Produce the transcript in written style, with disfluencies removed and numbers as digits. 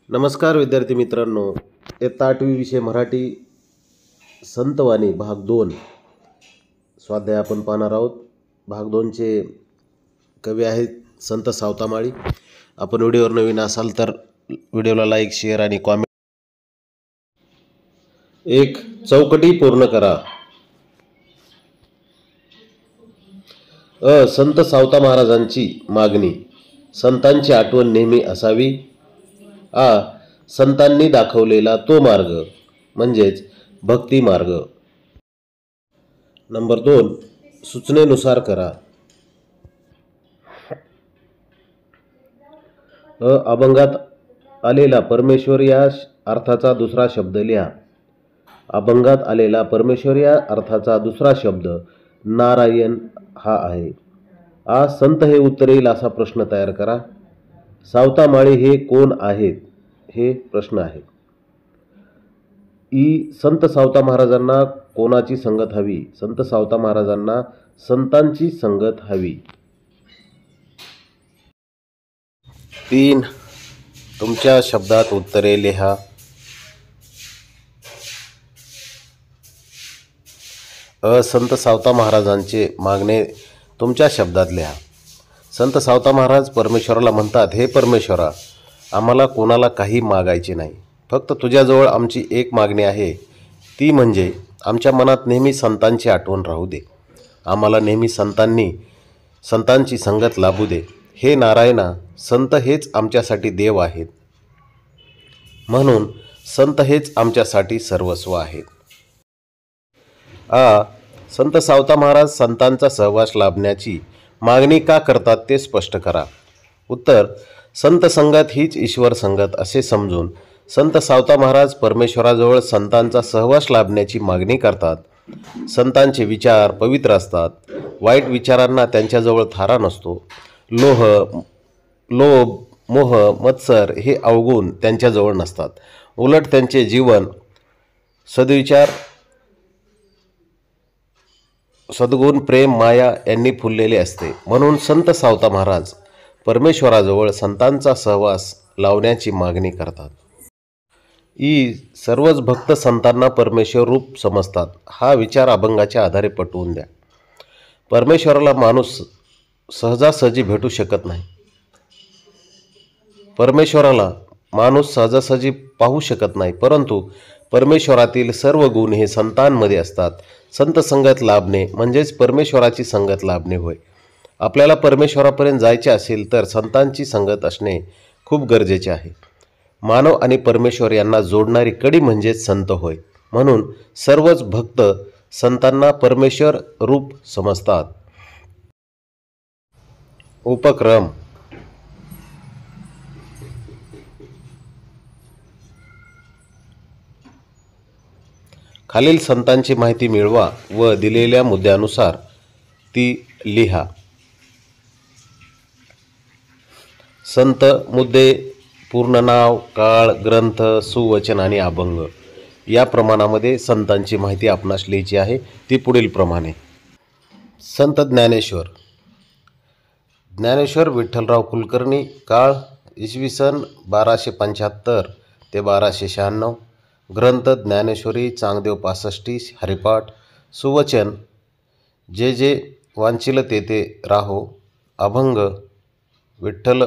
नमस्कार विद्यार्थी मित्रांनो, इयत्ता 8वी विषय मराठी संतवाणी भाग 2 स्वाध्याय आपण पाहणार आहोत। भाग 2चे कवी आहेत संत सावतामाळी। आपण व्हिडिओवर नवीन असाल तर व्हिडिओला लाईक, शेअर आणि कॉमेंट। एक चौकटी पूर्ण करा। संत सावता महाराजांची मागणी। संतांची आठवण नेहमी असावी। संतांनी दाखवलेला तो मार्ग म्हणजेच भक्ती मार्ग। नंबर 2 सूचनेनुसार करा। अभंगात आलेला परमेश्वर या अर्थाचा दुसरा शब्द लिहा। अभंगात आलेला परमेश्वर या अर्थाचा दुसरा शब्द नारायण हा आहे। संत हे उत्तर येईल असा प्रश्न तयार करा। सावतामाळी हे कोण आहेत हे प्रश्न आहे। संत सावता महाराजांना कोणाची संगत हवी? संत सावता महाराजांना संतांची संगत हवी। 3 तुमच्या शब्दात उत्तरे लिहा। संत सावता महाराजांचे मागणे तुमच्या शब्दात लिहा। संत सावता महाराज परमेश्वराला म्हणतात, हे परमेश्वरा, आम्हाला कोणाला काही मागायचे नाही, फक्त तुझ्याजवळ आमची एक मागणी आहे, ती म्हणजे आमच्या मनात नेहमी संतांची आठवण राहू दे। आम्हाला नेहमी संतांची संगत लाभू दे। हे नारायणा, संत हेच आमच्यासाठी देव आहेत, म्हणून संत हेच आमच्यासाठी सर्वस्व आहेत। संत सावता महाराज संतांचा सहवास लाभण्याची मागणी का करतात ते स्पष्ट करा। उत्तर, संत संगत हीच ईश्वर संगत असे समजून संत सावता महाराज परमेश्वराजवळ संतांचा सहवास लाभण्याची मागणी करतात। संतांचे विचार पवित्र असतात। वाईट विचारांना त्यांच्याजवळ थारा नसतो। लोभ, मोह, मत्सर हे अवगुण त्यांच्याजवळ नसतात। उलट त्यांचे जीवन सद्विचार, सद्गुण, प्रेम, माया यांनी फुललेले असते। म्हणून संत सावता महाराज परमेश्वराजवळ संतांचा सहवास लावण्याची मागणी करतात। सर्वच भक्त संतांना परमेश्वर रूप समजतात, हा विचार अभंगाच्या आधारे पटवून द्या। परमेश्वराला माणूस सहजासहजी भेटू शकत नाही। परमेश्वराला माणूस सहजासहजी पाहू शकत नाही, परंतु परमेश्वरातील सर्व गुण हे संतांमध्ये असतात। संत संगत लाभणे म्हणजेच परमेश्वराची संगत लाभणे होय। आपल्याला परमेश्वरापर्यंत जायचे असेल तर संतांची संगत असणे खूप गरजेचे आहे। मानव आणि परमेश्वर यांना जोडणारी कडी म्हणजेच संत होय। म्हणून सर्वच भक्त संतांना परमेश्वर रूप समजतात। उपक्रम: खालील संतांची माहिती मिळवा व दिलेल्या मुद्द्यानुसार ती लिहा। संत, मुद्दे, पूर्ण नाव, काळ, ग्रंथ, सुवचन आणि अभंग या प्रमाणामध्ये संतांची माहिती आपणास लिहायची आहे। ती पुढील प्रमाणे: संत ज्ञानेश्वर विठ्ठलराव कुलकर्णी, काळ इसवी सन 1275 ते 1296, ग्रंथ ज्ञानेश्वरी, चांगदेव पासष्टी, हरिपाठ, सुवचन जे वांछिल ते राहो, अभंग विठ्ठल